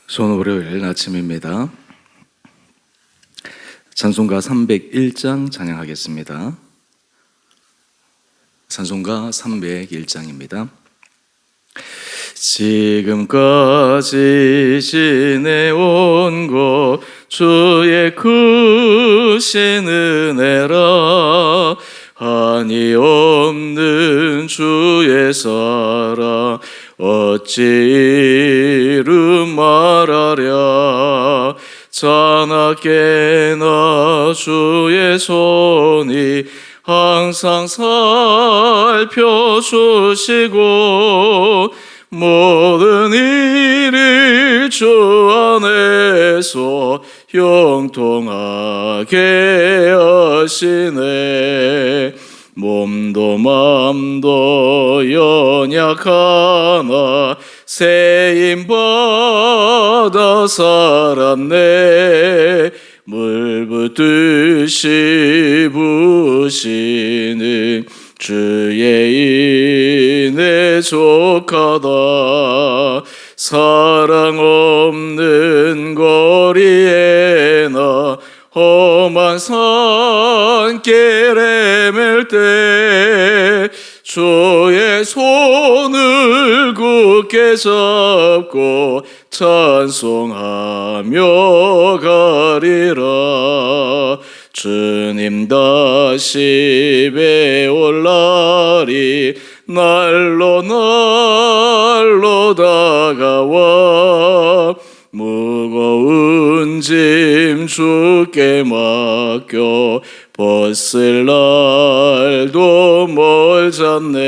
좋은 월요일 아침입니다. 찬송가 301장 찬양하겠습니다. 찬송가 301장입니다. 지금까지 지내온 것 주의 크신 은혜라. 한이 없는 주의 사랑 어찌 이름 말하랴. 자나깨나 주의 손이 항상 살펴주시고 모든 일을 주 안에서 형통하게 하시네. 몸도 맘도 연약하나 세임받아 살았네. 물 붓듯이 부으시는 주의 인에 족하다. 사랑 없는 거리에나 험한 산길에 맬 때 주의 손을 굳게 잡고 찬송하며 가리라. 주님 다시 배올 날이 날로 날로 다가와. 무거운 짐 주께 맡겨 벗을 날도 멀잖네.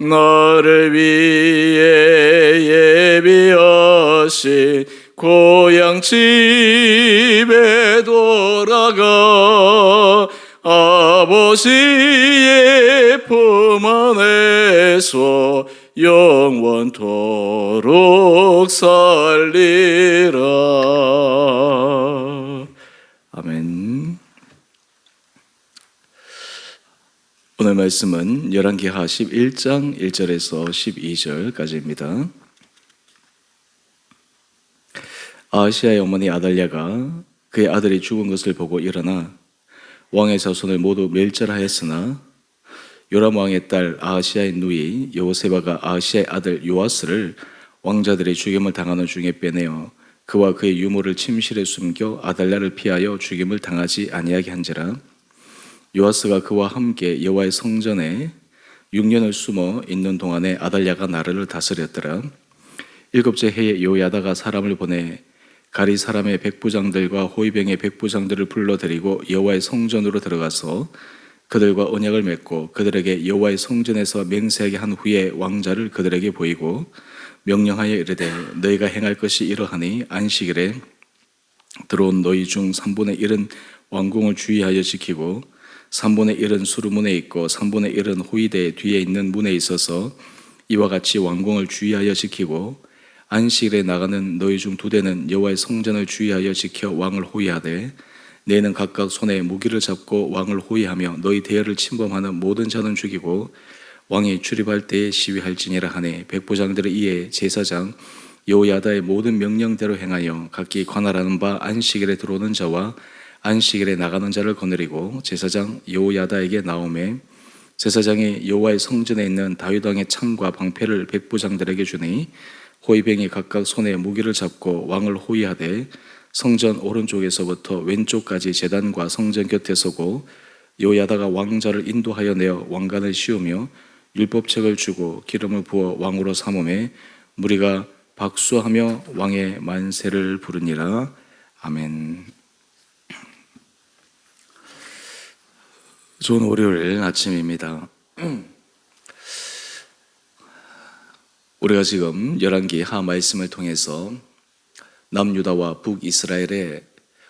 나를 위해 예비하신 고향 집에 돌아가 아버지의 품 안에서 영원토록 살리라. 아멘. 오늘 말씀은 열왕기하 11장 1절에서 12절까지입니다. 아하시아의 어머니 아달랴가 그의 아들이 죽은 것을 보고 일어나 왕의 자손을 모두 멸절하였으나 요람 왕의 딸 아하시아의 누이 여호세바가 아하시아의 아들 요아스를 왕자들의 죽임을 당하는 중에 빼내어 그와 그의 유모를 침실에 숨겨 아달랴를 피하여 죽임을 당하지 아니하게 한지라. 요아스가 그와 함께 여호와의 성전에 6년을 숨어 있는 동안에 아달랴가 나라를 다스렸더라. 7째 해에 요야다가 사람을 보내 가리 사람의 백부장들과 호위병의 백부장들을 불러들이고 여호와의 성전으로 들어가서 그들과 언약을 맺고 그들에게 여호와의 성전에서 맹세하게 한 후에 왕자를 그들에게 보이고 명령하여 이르되 너희가 행할 것이 이러하니 안식일에 들어온 너희 중 3분의 1은 왕궁을 주의하여 지키고 3분의 1은 수루문에 있고 3분의 1은 호위대 뒤에 있는 문에 있어서 이와 같이 왕궁을 주의하여 지키고 안식일에 나가는 너희 중 2대는 여호와의 성전을 주의하여 지켜 왕을 호위하되 너희는 각각 손에 무기를 잡고 왕을 호위하며 너희 대열을 침범하는 모든 자는 죽이고 왕이 출입할 때에 시위할지니라 하네. 백부장들은 이에 제사장 여호야다의 모든 명령대로 행하여 각기 관할하는 바 안식일에 들어오는 자와 안식일에 나가는 자를 거느리고 제사장 여호야다에게 나오매 제사장이 여호와의 성전에 있는 다윗 왕의 창과 방패를 백부장들에게 주니 호위병이 각각 손에 무기를 잡고 왕을 호위하되 성전 오른쪽에서부터 왼쪽까지 제단과 성전 곁에 서고 여호야다가 왕자를 인도하여 내어 왕관을 씌우며 율법책을 주고 기름을 부어 왕으로 삼음에 무리가 박수하며 왕의 만세를 부르니라. 아멘. 좋은 월요일 아침입니다. 우리가 지금 열왕기하 말씀을 통해서 남유다와 북이스라엘의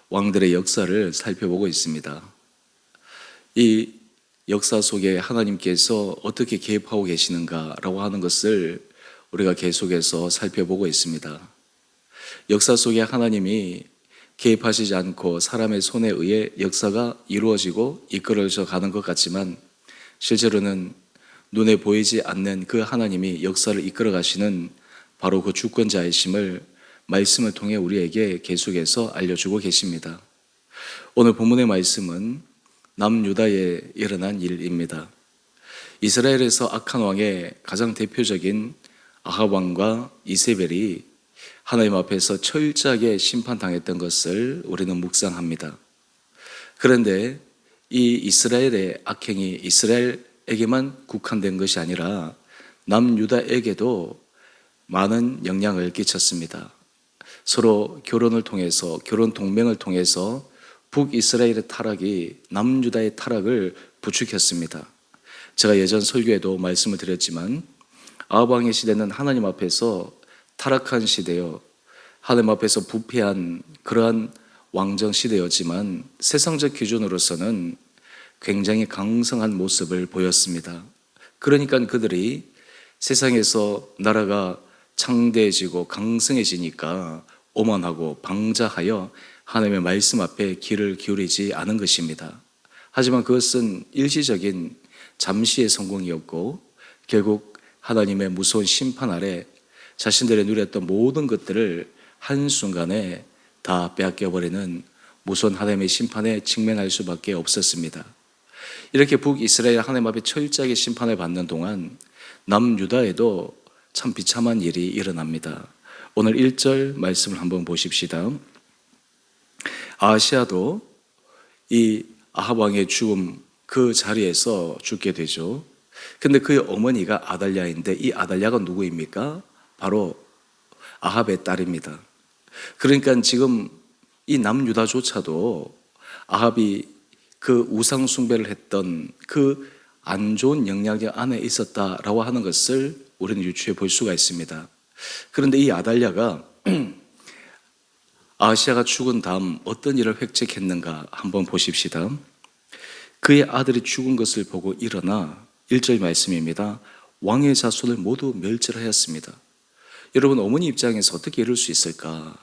왕들의 역사를 살펴보고 있습니다. 이 역사 속에 하나님께서 어떻게 개입하고 계시는가라고 하는 것을 우리가 계속해서 살펴보고 있습니다. 역사 속에 하나님이 개입하시지 않고 사람의 손에 의해 역사가 이루어지고 이끌어져 가는 것 같지만 실제로는 눈에 보이지 않는 그 하나님이 역사를 이끌어 가시는 바로 그 주권자이심을 말씀을 통해 우리에게 계속해서 알려주고 계십니다. 오늘 본문의 말씀은 남유다에 일어난 일입니다. 이스라엘에서 악한 왕의 가장 대표적인 아합 왕과 이세벨이 하나님 앞에서 철저하게 심판당했던 것을 우리는 묵상합니다. 그런데 이 이스라엘의 악행이 이스라엘에게만 국한된 것이 아니라 남유다에게도 많은 영향을 끼쳤습니다. 서로 결혼을 통해서, 결혼 동맹을 통해서 북이스라엘의 타락이 남유다의 타락을 부추겼습니다. 제가 예전 설교에도 말씀을 드렸지만 아합 왕의 시대는 하나님 앞에서 타락한 시대요, 하나님 앞에서 부패한 그러한 왕정 시대였지만 세상적 기준으로서는 굉장히 강성한 모습을 보였습니다. 그러니까 그들이 세상에서 나라가 창대해지고 강성해지니까 오만하고 방자하여 하나님의 말씀 앞에 귀를 기울이지 않은 것입니다. 하지만 그것은 일시적인 잠시의 성공이었고 결국 하나님의 무서운 심판 아래 자신들의 누렸던 모든 것들을 한순간에 다 빼앗겨버리는 무서운 하나님의 심판에 직면할 수밖에 없었습니다. 이렇게 북이스라엘 하나님 앞에 철저하게 심판을 받는 동안 남유다에도 참 비참한 일이 일어납니다. 오늘 1절 말씀을 한번 보십시다. 아하시아도 이 아합 왕의 죽음 그 자리에서 죽게 되죠. 근데 그의 어머니가 아달랴인데 이 아달랴가 누구입니까? 바로 아합의 딸입니다. 그러니까 지금 이 남유다조차도 아합이 그 우상 숭배를 했던 그 안 좋은 영향 안에 있었다라고 하는 것을 우리는 유추해 볼 수가 있습니다. 그런데 이 아달랴가 아하시아가 죽은 다음 어떤 일을 획책했는가 한번 보십시다. 그의 아들이 죽은 것을 보고 일어나 1절 말씀입니다. 왕의 자손을 모두 멸절하였습니다. 여러분, 어머니 입장에서 어떻게 이럴 수 있을까?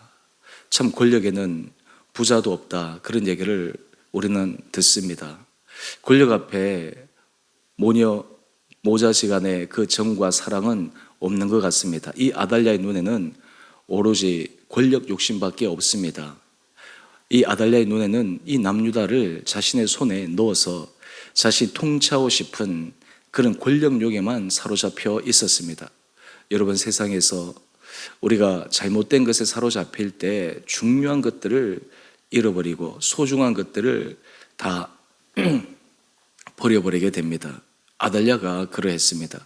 참 권력에는 부자도 없다, 그런 얘기를 우리는 듣습니다. 권력 앞에 모자지간의 그 정과 사랑은 없는 것 같습니다. 이 아달랴의 눈에는 오로지 권력 욕심밖에 없습니다. 이 아달랴의 눈에는 이 남유다를 자신의 손에 넣어서 자신이 통치하고 싶은 그런 권력욕에만 사로잡혀 있었습니다. 여러분, 세상에서 우리가 잘못된 것에 사로잡힐 때 중요한 것들을 잃어버리고 소중한 것들을 다 버려버리게 됩니다. 아달랴가 그러했습니다.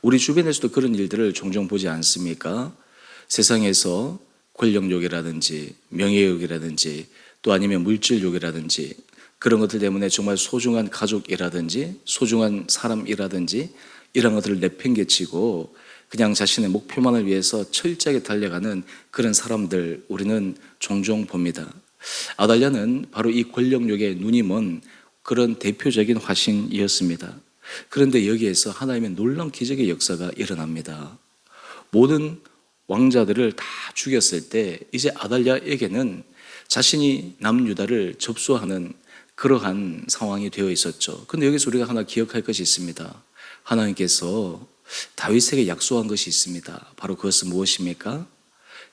우리 주변에서도 그런 일들을 종종 보지 않습니까? 세상에서 권력욕이라든지 명예욕이라든지 또 아니면 물질욕이라든지 그런 것들 때문에 정말 소중한 가족이라든지 소중한 사람이라든지 이런 것들을 내팽개치고 그냥 자신의 목표만을 위해서 철저하게 달려가는 그런 사람들 우리는 종종 봅니다. 아달랴는 바로 이 권력욕에 눈이 먼 그런 대표적인 화신이었습니다. 그런데 여기에서 하나님의 놀라운 기적의 역사가 일어납니다. 모든 왕자들을 다 죽였을 때 이제 아달랴에게는 자신이 남유다를 접수하는 그러한 상황이 되어 있었죠. 그런데 여기서 우리가 하나 기억할 것이 있습니다. 하나님께서 다윗에게 약속한 것이 있습니다. 바로 그것은 무엇입니까?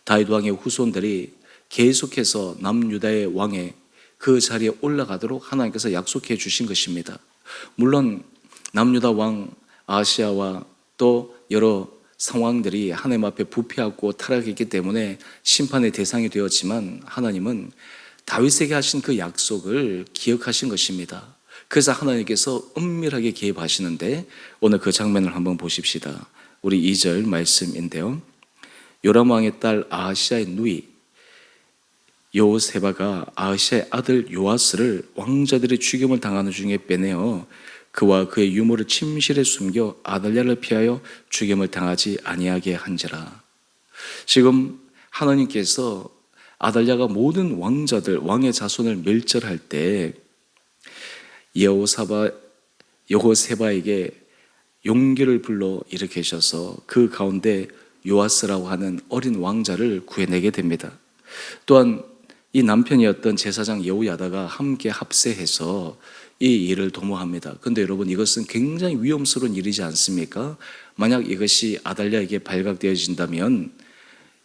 다윗 왕의 후손들이 계속해서 남유다의 왕의 그 자리에 올라가도록 하나님께서 약속해 주신 것입니다. 물론 남유다 왕 아하시아와 또 여러 상황들이 하나님 앞에 부패하고 타락했기 때문에 심판의 대상이 되었지만 하나님은 다윗에게 하신 그 약속을 기억하신 것입니다. 그래서 하나님께서 은밀하게 개입하시는데 오늘 그 장면을 한번 보십시다. 우리 2절 말씀인데요. 요람 왕의 딸 아하시아의 누이 여호세바가 아하시아의 아들 요아스를 왕자들의 죽임을 당하는 중에 빼내어 그와 그의 유모를 침실에 숨겨 아달랴를 피하여 죽임을 당하지 아니하게 한지라. 지금 하나님께서 아달랴가 모든 왕자들, 왕의 자손을 멸절할 때 여호세바에게 용기를 불러 일으키셔서 그 가운데 요아스라고 하는 어린 왕자를 구해내게 됩니다. 또한 이 남편이었던 제사장 여호야다가 함께 합세해서 이 일을 도모합니다. 그런데 여러분, 이것은 굉장히 위험스러운 일이지 않습니까? 만약 이것이 아달랴에게 발각되어진다면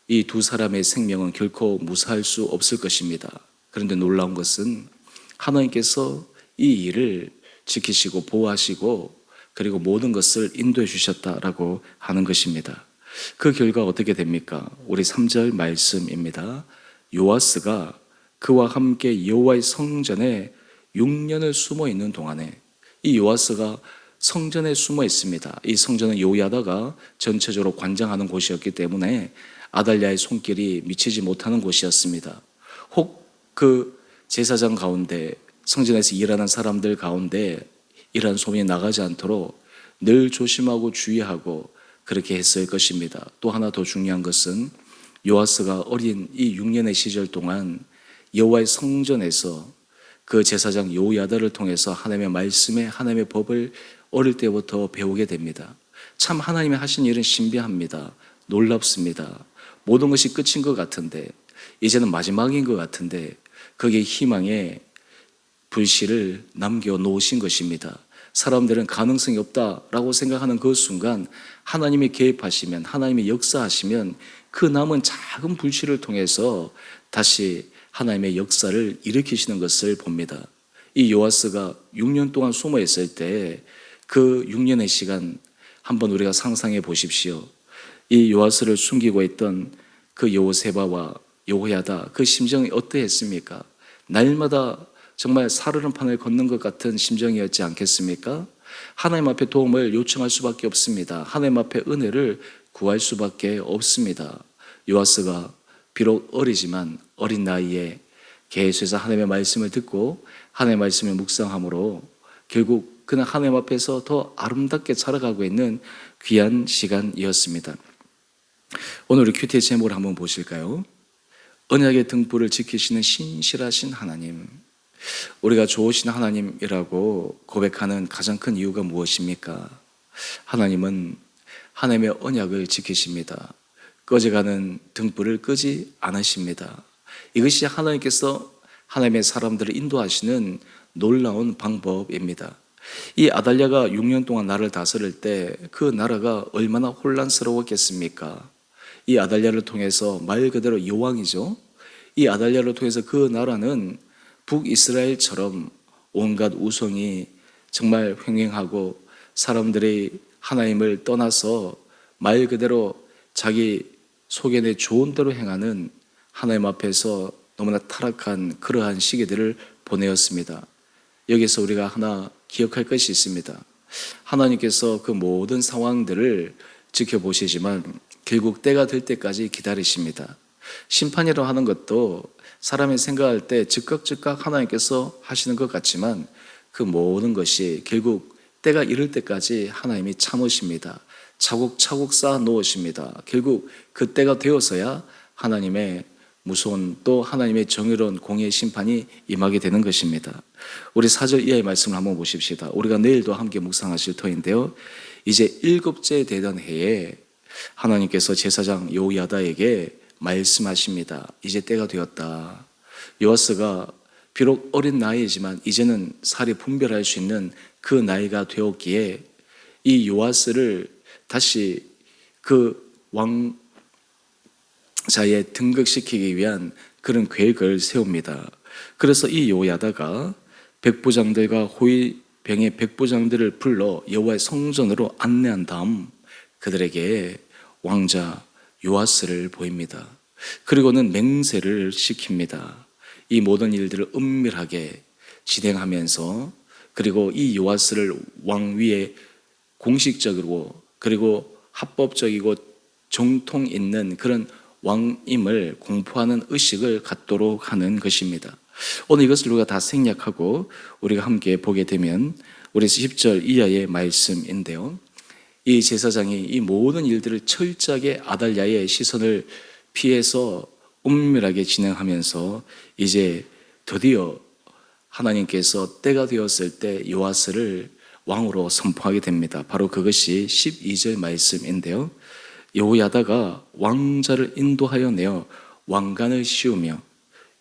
이 두 사람의 생명은 결코 무사할 수 없을 것입니다. 그런데 놀라운 것은 하나님께서 이 일을 지키시고 보호하시고 그리고 모든 것을 인도해 주셨다라고 하는 것입니다. 그 결과 어떻게 됩니까? 우리 3절 말씀입니다. 요아스가 그와 함께 여호와의 성전에 6년을 숨어 있는 동안에, 이 요아스가 성전에 숨어 있습니다. 이 성전은 요야다가 전체적으로 관장하는 곳이었기 때문에 아달랴의 손길이 미치지 못하는 곳이었습니다. 혹 그 제사장 가운데, 성전에서 일하는 사람들 가운데 이러한 소문이 나가지 않도록 늘 조심하고 주의하고 그렇게 했을 것입니다. 또 하나 더 중요한 것은 요아스가 어린 이 6년의 시절 동안 여호와의 성전에서 그 제사장 요야다를 통해서 하나님의 말씀에 하나님의 법을 어릴 때부터 배우게 됩니다. 참 하나님이 하신 일은 신비합니다. 놀랍습니다. 모든 것이 끝인 것 같은데, 이제는 마지막인 것 같은데 거기에 희망의 불씨를 남겨놓으신 것입니다. 사람들은 가능성이 없다라고 생각하는 그 순간 하나님이 개입하시면, 하나님이 역사하시면 그 남은 작은 불씨를 통해서 다시 하나님의 역사를 일으키시는 것을 봅니다. 이 요아스가 6년 동안 숨어 있을 때 그 6년의 시간 한번 우리가 상상해 보십시오. 이 요아스를 숨기고 있던 그 여호세바와 여호야다, 그 심정이 어떠했습니까? 날마다 정말 사르는 판을 걷는 것 같은 심정이었지 않겠습니까? 하나님 앞에 도움을 요청할 수밖에 없습니다. 하나님 앞에 은혜를 구할 수밖에 없습니다. 요아스가 비록 어리지만 어린 나이에 계속해서 하나님의 말씀을 듣고 하나님의 말씀을 묵상함으로 결국 그는 하나님 앞에서 더 아름답게 자라가고 있는 귀한 시간이었습니다. 오늘 우리 큐티의 제목을 한번 보실까요? 언약의 등불을 지키시는 신실하신 하나님. 우리가 좋으신 하나님이라고 고백하는 가장 큰 이유가 무엇입니까? 하나님은 하나님의 언약을 지키십니다. 꺼져가는 등불을 끄지 않으십니다. 이것이 하나님께서 하나님의 사람들을 인도하시는 놀라운 방법입니다. 이 아달랴가 6년 동안 나라를 다스릴 때 그 나라가 얼마나 혼란스러웠겠습니까? 이 아달랴를 통해서 말 그대로 여왕이죠. 이 아달랴를 통해서 그 나라는 북이스라엘처럼 온갖 우성이 정말 횡행하고 사람들이 하나님을 떠나서 말 그대로 자기 속에 좋은 대로 행하는 하나님 앞에서 너무나 타락한 그러한 시기들을 보내었습니다. 여기서 우리가 하나 기억할 것이 있습니다. 하나님께서 그 모든 상황들을 지켜보시지만 결국 때가 될 때까지 기다리십니다. 심판이라고 하는 것도 사람이 생각할 때 즉각 하나님께서 하시는 것 같지만 그 모든 것이 결국 때가 이를 때까지 하나님이 참으십니다. 차곡차곡 쌓아 놓으십니다. 결국 그 때가 되어서야 하나님의 무서운 또 하나님의 정의로운 공의의 심판이 임하게 되는 것입니다. 우리 4절 이하의 말씀을 한번 보십시다. 우리가 내일도 함께 묵상하실 터인데요. 이제 7째 되던 해에 하나님께서 제사장 요야다에게 말씀하십니다. 이제 때가 되었다. 요아스가 비록 어린 나이이지만 이제는 살이 분별할 수 있는 그 나이가 되었기에 이 요아스를 다시 그 왕자에 등극시키기 위한 그런 계획을 세웁니다. 그래서 이 요야다가 백부장들과 호위병의 백부장들을 불러 여호와의 성전으로 안내한 다음 그들에게 왕자 요아스를 보입니다. 그리고는 맹세를 시킵니다. 이 모든 일들을 은밀하게 진행하면서 그리고 이 요아스를 왕 위에 공식적으로 그리고 합법적이고 정통 있는 그런 왕임을 공포하는 의식을 갖도록 하는 것입니다. 오늘 이것을 우리가 다 생략하고 우리가 함께 보게 되면 우리 10절 이하의 말씀인데요. 이 제사장이 이 모든 일들을 철저하게 아달랴의 시선을 피해서 은밀하게 진행하면서 이제 드디어 하나님께서 때가 되었을 때 요아스를 왕으로 선포하게 됩니다. 바로 그것이 12절 말씀인데요. 여호야다가 왕자를 인도하여 내어 왕관을 씌우며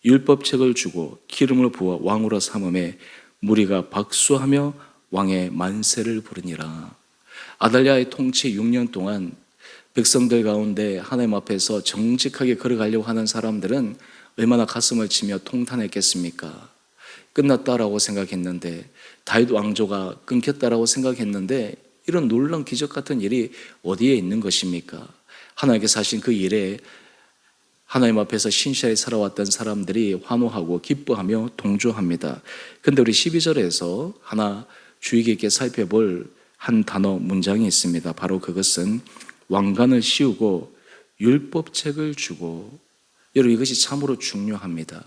율법책을 주고 기름을 부어 왕으로 삼음에 무리가 박수하며 왕의 만세를 부르니라. 아달랴의 통치 6년 동안 백성들 가운데 하나님 앞에서 정직하게 걸어가려고 하는 사람들은 얼마나 가슴을 치며 통탄했겠습니까? 끝났다라고 생각했는데, 다윗 왕조가 끊겼다라고 생각했는데, 이런 놀라운 기적 같은 일이 어디에 있는 것입니까? 하나님께서 하신 그 일에 하나님 앞에서 신실하게 살아왔던 사람들이 환호하고 기뻐하며 동조합니다. 근데 우리 12절에서 하나 주의 깊게 살펴볼 한 단어 문장이 있습니다. 바로 그것은 왕관을 씌우고 율법책을 주고. 여러분, 이것이 참으로 중요합니다.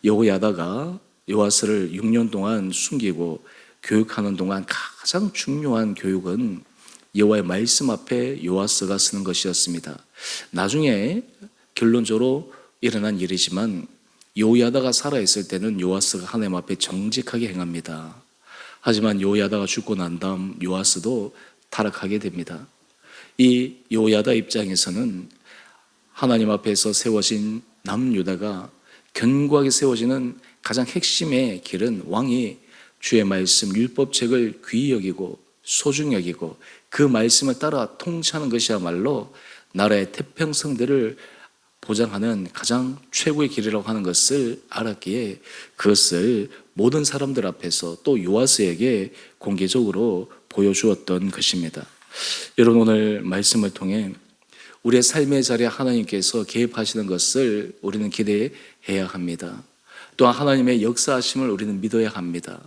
여호야다가 요아스를 6년 동안 숨기고 교육하는 동안 가장 중요한 교육은 여호와의 말씀 앞에 요아스가 쓰는 것이었습니다. 나중에 결론적으로 일어난 일이지만 여호야다가 살아있을 때는 요아스가 하나님 앞에 정직하게 행합니다. 하지만 여호야다가 죽고 난 다음 요아스도 타락하게 됩니다. 이 여호야다 입장에서는 하나님 앞에서 세워진 남유다가 견고하게 세워지는 가장 핵심의 길은 왕이 주의 말씀 율법책을 귀히 여기고 소중히 여기고 그 말씀을 따라 통치하는 것이야말로 나라의 태평성대를 보장하는 가장 최고의 길이라고 하는 것을 알았기에 그것을 모든 사람들 앞에서 또 요아스에게 공개적으로 보여주었던 것입니다. 여러분, 오늘 말씀을 통해 우리의 삶의 자리에 하나님께서 개입하시는 것을 우리는 기대해야 합니다. 또한 하나님의 역사하심을 우리는 믿어야 합니다.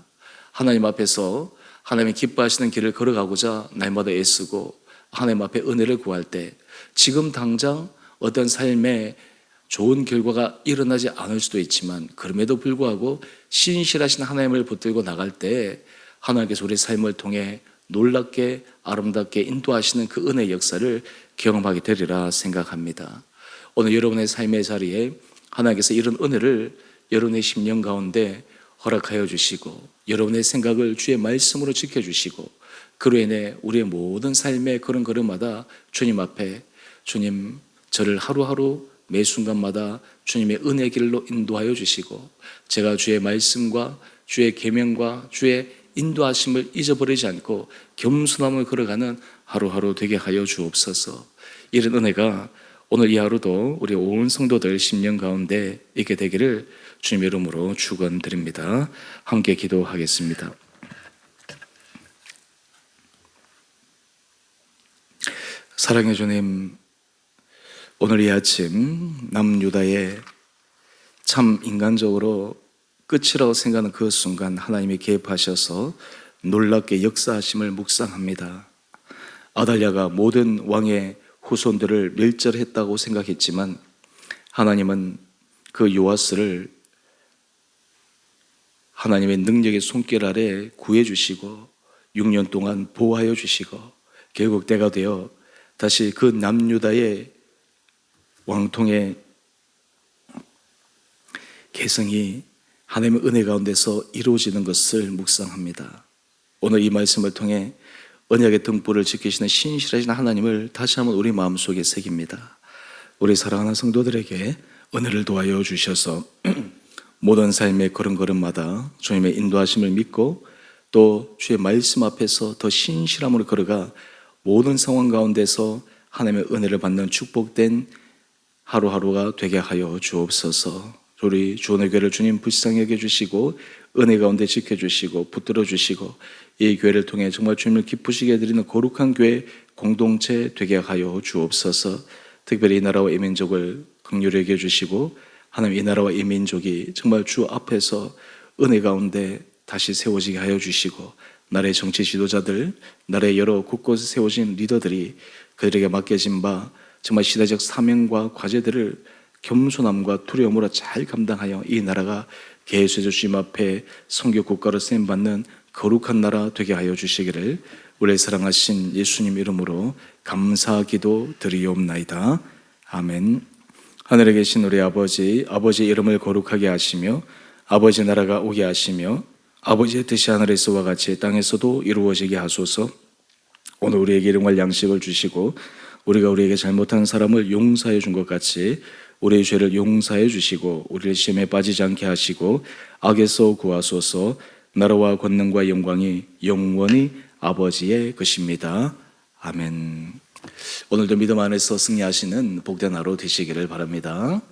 하나님 앞에서 하나님이 기뻐하시는 길을 걸어가고자 날마다 애쓰고 하나님 앞에 은혜를 구할 때 지금 당장 어떤 삶에 좋은 결과가 일어나지 않을 수도 있지만 그럼에도 불구하고 신실하신 하나님을 붙들고 나갈 때 하나님께서 우리 삶을 통해 놀랍게 아름답게 인도하시는 그 은혜의 역사를 경험하게 되리라 생각합니다. 오늘 여러분의 삶의 자리에 하나님께서 이런 은혜를 여러분의 심령 가운데 허락하여 주시고 여러분의 생각을 주의 말씀으로 지켜주시고 그로 인해 우리의 모든 삶의 걸음걸음마다 주님 앞에 주님 저를 하루하루 매 순간마다 주님의 은혜 길로 인도하여 주시고 제가 주의 말씀과 주의 계명과 주의 인도하심을 잊어버리지 않고 겸손함을 걸어가는 하루하루 되게 하여 주옵소서. 이런 은혜가 오늘 이 하루도 우리 온 성도들 심령 가운데 있게 되기를 주님의 이름으로 축원드립니다. 함께 기도하겠습니다. 사랑해 주님, 오늘 이 아침 남유다의 참 인간적으로 끝이라고 생각하는 그 순간 하나님이 개입하셔서 놀랍게 역사하심을 묵상합니다. 아달랴가 모든 왕의 후손들을 멸절했다고 생각했지만 하나님은 그 요아스를 하나님의 능력의 손길 아래 구해주시고 6년 동안 보호하여 주시고 결국 때가 되어 다시 그 남유다의 왕통의 계승이 하나님의 은혜 가운데서 이루어지는 것을 묵상합니다. 오늘 이 말씀을 통해 언약의 등불을 지키시는 신실하신 하나님을 다시 한번 우리 마음속에 새깁니다. 우리 사랑하는 성도들에게 은혜를 도와여 주셔서 모든 삶의 걸음걸음마다 주님의 인도하심을 믿고 또 주의 말씀 앞에서 더 신실함으로 걸어가 모든 상황 가운데서 하나님의 은혜를 받는 축복된 하루하루가 되게 하여 주옵소서. 우리 주원의 교회를 주님 불쌍히 여겨주시고 은혜 가운데 지켜주시고 붙들어 주시고 이 교회를 통해 정말 주님을 기쁘시게 해드리는 거룩한 교회 공동체 되게 하여 주옵소서. 특별히 이 나라와 이 민족을 긍휼히 여겨주시고 하나님 이 나라와 이 민족이 정말 주 앞에서 은혜 가운데 다시 세워지게 하여 주시고 나라의 정치 지도자들, 나라의 여러 곳곳에 세워진 리더들이 그들에게 맡겨진 바 정말 시대적 사명과 과제들을 겸손함과 두려움으로 잘 감당하여 이 나라가 계속해서 주님 앞에 선교 국가로 쓰임받는 거룩한 나라 되게 하여 주시기를 우리 사랑하신 예수님 이름으로 감사기도 드리옵나이다. 아멘. 하늘에 계신 우리 아버지, 아버지의 이름을 거룩하게 하시며 아버지 나라가 오게 하시며 아버지의 뜻이 하늘에서와 같이 땅에서도 이루어지게 하소서. 오늘 우리에게 일용할 양식을 주시고 우리가 우리에게 잘못한 사람을 용서해 준 것 같이 우리의 죄를 용서해 주시고 우리를 시험에 빠지지 않게 하시고 악에서 구하소서. 나라와 권능과 영광이 영원히 아버지의 것입니다. 아멘. 오늘도 믿음 안에서 승리하시는 복된 하루 되시기를 바랍니다.